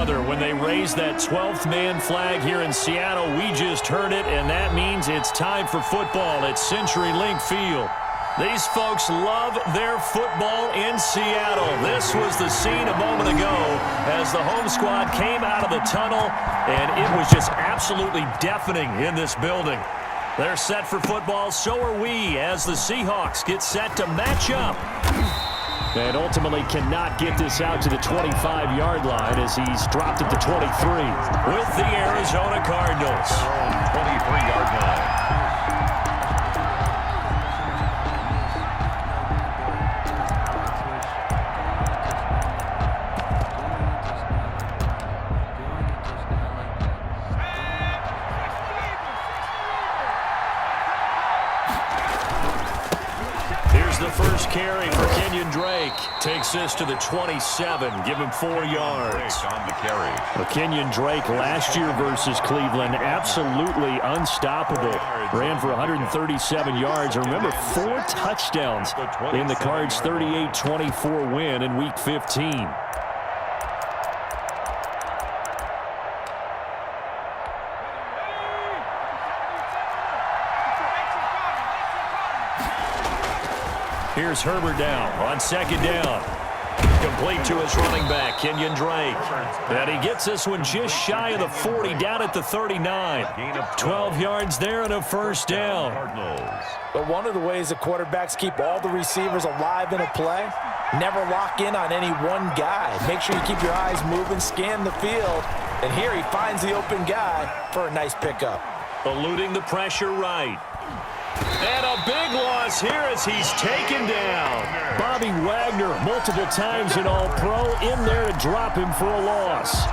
When they raise that 12th man flag here in Seattle, we just heard it, and that means it's time for football at CenturyLink Field. These folks love their football in Seattle. This was the scene a moment ago as the home squad came out of the tunnel, and it was just absolutely deafening in this building. They're set for football, so are we, as the Seahawks get set to match up. And ultimately cannot get this out to the 25-yard line as he's dropped it to 23 with the Arizona Cardinals. 23-yard line. First carry for Kenyon Drake. Takes this to the 27. Give him 4 yards. On the carry. Kenyon Drake last year versus Cleveland, absolutely unstoppable. Ran for 137 yards. Remember, 4 touchdowns in the Cards' 38-24 win in Week 15. Here's Herbert down on second down. Complete to his running back, Kenyon Drake. And he gets this one just shy of the 40, down at the 39. 12 yards there and a first down. But one of the ways the quarterbacks keep all the receivers alive in a play, never lock in on any one guy. Make sure you keep your eyes moving, scan the field. And here he finds the open guy for a nice pickup. Eluding the pressure right. And a big loss here as he's taken down. Bobby Wagner, multiple times an All-Pro, in there to drop him for a loss.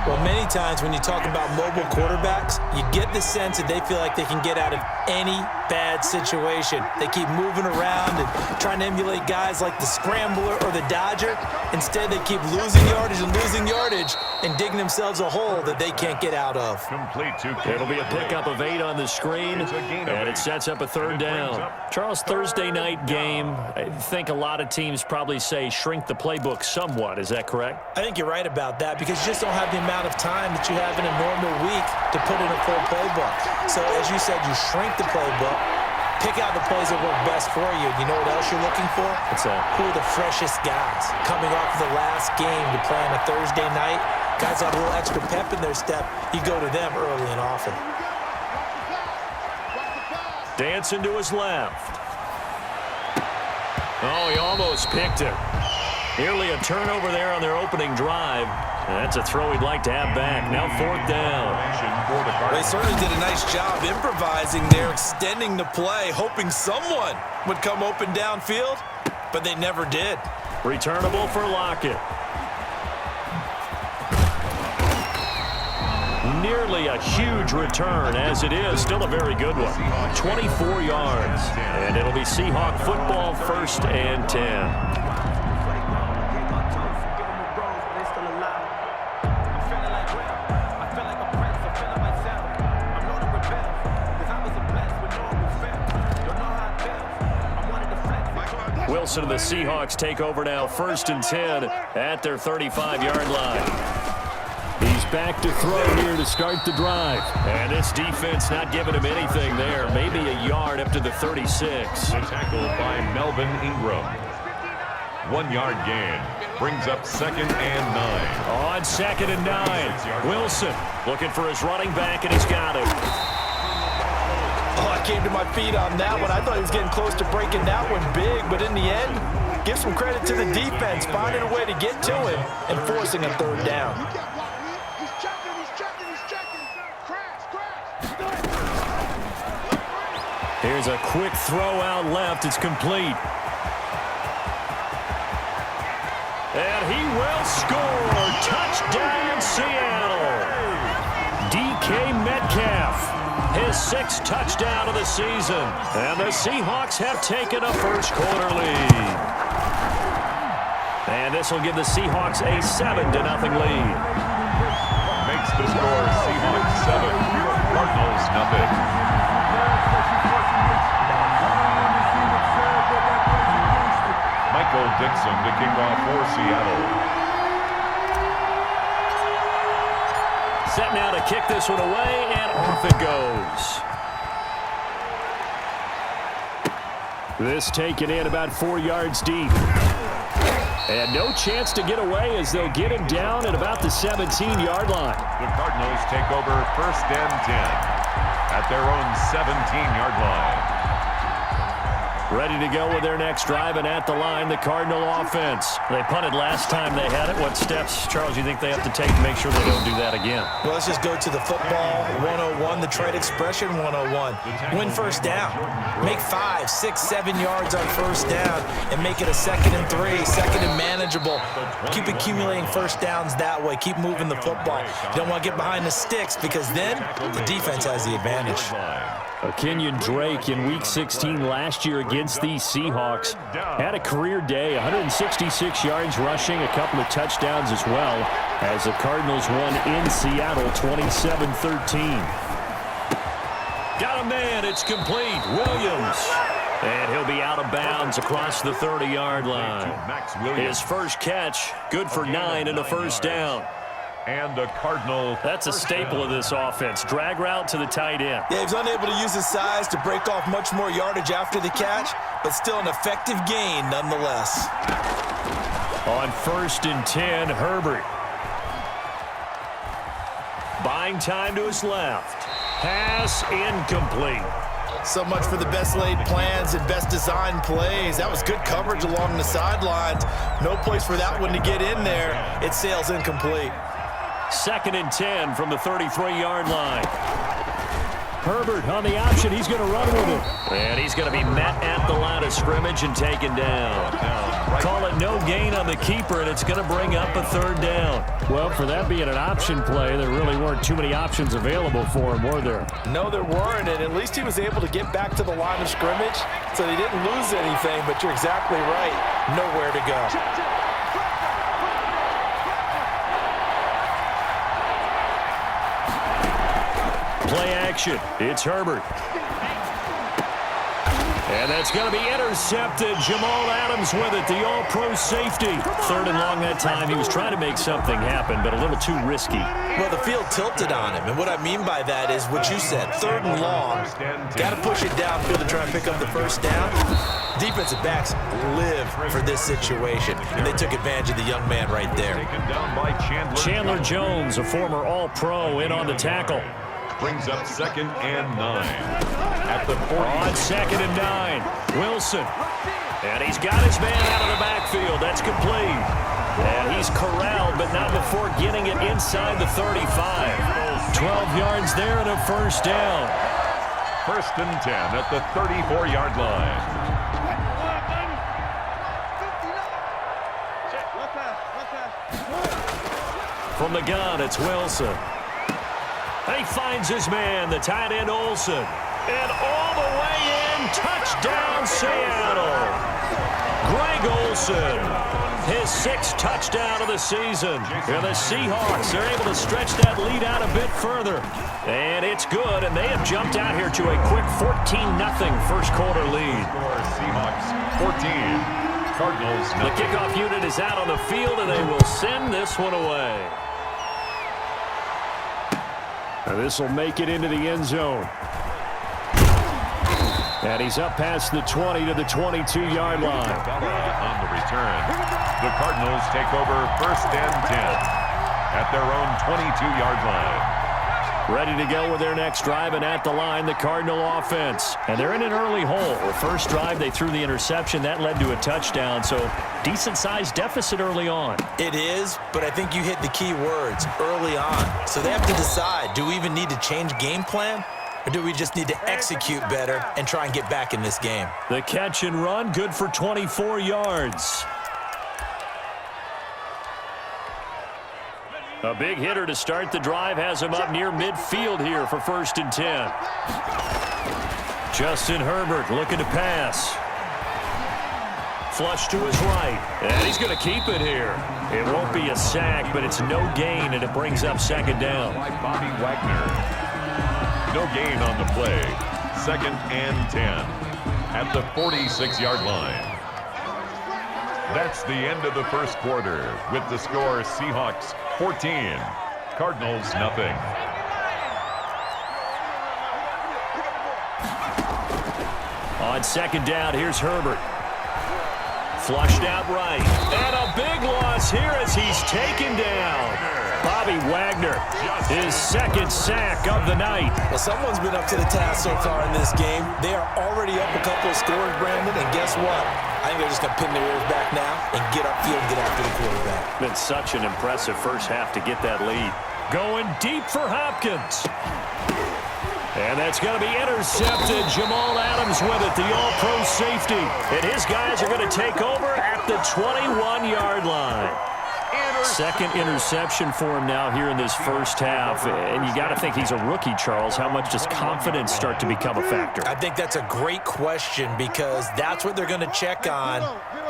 Well, many times when you talk about mobile quarterbacks, you get the sense that they feel like they can get out of any bad situation. They keep moving around and trying to emulate guys like the Scrambler or the Dodger. Instead, they keep losing yardage and digging themselves a hole that they can't get out of. It'll be a pickup of 8 on the screen, and it sets up a third down. Charles, Thursday night game, I think a lot of teams probably say shrink the playbook somewhat. Is that correct? I think you're right about that because you just don't have the amount of time that you have in a normal week to put in a full playbook. So as you said, you shrink the playbook, pick out the plays that work best for you. You know what else you're looking for? What's that? Who are the freshest guys coming off of the last game to play on a Thursday night? Guys have a little extra pep in their step. You go to them early and often. Dancing to his left. Oh, he almost picked it. Nearly a turnover there on their opening drive. That's a throw he'd like to have back. Now 4th down. They certainly did a nice job improvising there, extending the play, hoping someone would come open downfield, but they never did. Returnable for Lockett. Nearly a huge return, as it is. Still a very good one. 24 yards. And it'll be Seahawk football, 1st and 10. Wilson and the Seahawks take over now, 1st and 10 at their 35-yard line. He's back to throw here to start the drive. And this defense not giving him anything there. Maybe a yard up to the 36. Tackled by Melvin Ingram. 1-yard gain. Brings up 2nd and 9. On 2nd and 9. Wilson looking for his running back, and he's got it. Oh, I came to my feet on that one. I thought he was getting close to breaking that one big, but in the end, give some credit to the defense, finding a way to get to him and forcing a 3rd down. Here's a quick throw out left. It's complete. And he will score. Touchdown, Seattle. DK Metcalf, his 6th touchdown of the season. And the Seahawks have taken a first-quarter lead. And this will give the Seahawks a 7-0 lead. Makes the score Seahawks 7, Cardinals nothing. Michael Dixon to kick off for Seattle. Set now to kick this one away, and off it goes. This taken in about 4 yards deep. And no chance to get away as they'll get him down at about the 17-yard line. The Cardinals take over 1st and 10 at their own 17-yard line. Ready to go with their next drive, and at the line, the Cardinal offense. They punted last time they had it. What steps, Charles, you think they have to take to make sure they don't do that again? Well, let's just go to the football 101, the trade expression 101. Win first down. Make 5, 6, 7 yards on first down and make it a 2nd and 3, 2nd and manageable. Keep accumulating first downs that way. Keep moving the football. You don't want to get behind the sticks because then the defense has the advantage. Kenyon Drake in Week 16 last year against these Seahawks had a career day, 166 yards rushing, a couple of touchdowns as well, as the Cardinals won in Seattle 27-13. Got a man, it's complete, Williams. And he'll be out of bounds across the 30-yard line. His first catch, good for 9 and a first down. And a Cardinal. That's a staple of this offense. Drag route to the tight end. Yeah, he's unable to use his size to break off much more yardage after the catch, but still an effective gain nonetheless. On 1st and 10, Herbert. Buying time to his left. Pass incomplete. So much for the best laid plans and best designed plays. That was good coverage along the sidelines. No place for that one to get in there. It sails incomplete. 2nd and 10 from the 33-yard line. Herbert on the option. He's going to run with it. And he's going to be met at the line of scrimmage and taken down. Call it no gain on the keeper, and it's going to bring up a 3rd down. Well, for that being an option play, there really weren't too many options available for him, were there? No, there weren't, and at least he was able to get back to the line of scrimmage, so he didn't lose anything, but you're exactly right. Nowhere to go. Play action. It's Herbert. And that's going to be intercepted. Jamal Adams with it, the all-pro safety. 3rd and long that time. He was trying to make something happen, but a little too risky. Well, the field tilted on him, and what I mean by that is what you said, 3rd and long. Got to push it downfield to try and pick up the first down. Defensive backs live for this situation, and they took advantage of the young man right there. Chandler Jones, a former all-pro, in on the tackle. Brings up 2nd and 9 at the 40. On 2nd and 9, Wilson. And he's got his man out of the backfield. That's complete. And he's corralled, but not before getting it inside the 35. 12 yards there and a first down. 1st and 10 at the 34-yard line. From the gun, it's Wilson. He finds his man, the tight end Olsen. And all the way in, touchdown Seattle. Greg Olsen, his 6th touchdown of the season. And the Seahawks are able to stretch that lead out a bit further. And it's good, and they have jumped out here to a quick 14-0 first quarter lead. Seahawks 14, Cardinals 9. The kickoff unit is out on the field, and they will send this one away. And this will make it into the end zone. And he's up past the 20 to the 22-yard line. On the return, the Cardinals take over 1st and 10 at their own 22-yard line. Ready to go with their next drive, and at the line, the Cardinal offense. And they're in an early hole. The first drive, they threw the interception. That led to a touchdown, so decent-sized deficit early on. It is, but I think you hit the key words, early on. So they have to decide, do we even need to change game plan? Or do we just need to execute better and try and get back in this game? The catch and run, good for 24 yards. A big hitter to start the drive has him up near midfield here for 1st and 10. Justin Herbert looking to pass. Flush to his right. And he's going to keep it here. It won't be a sack, but it's no gain, and it brings up 2nd down. By Bobby Wagner. No gain on the play. 2nd and 10 at the 46-yard line. That's the end of the first quarter with the score Seahawks 14, Cardinals, nothing. On second down, here's Herbert. Flushed out right. And a big loss here as he's taken down. Bobby Wagner, his second sack of the night. Well, someone's been up to the task so far in this game. They are already up a couple of scores, Brandon, and guess what? I think they're just going to pin their ears back now and get upfield and get after the quarterback. Been such an impressive first half to get that lead. Going deep for Hopkins. And that's going to be intercepted. Jamal Adams with it, the all-pro safety. And his guys are going to take over at the 21-yard line. Second interception for him now here in this first half. And you got to think he's a rookie, Charles. How much does confidence start to become a factor? I think that's a great question because that's what they're going to check on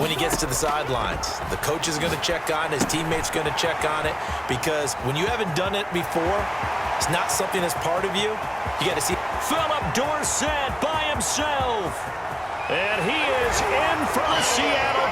when he gets to the sidelines. The coach is going to check on, his teammates going to check on it because when you haven't done it before, it's not something that's part of you. You got to see. Philip Dorsett by himself. And he is in for the Seattle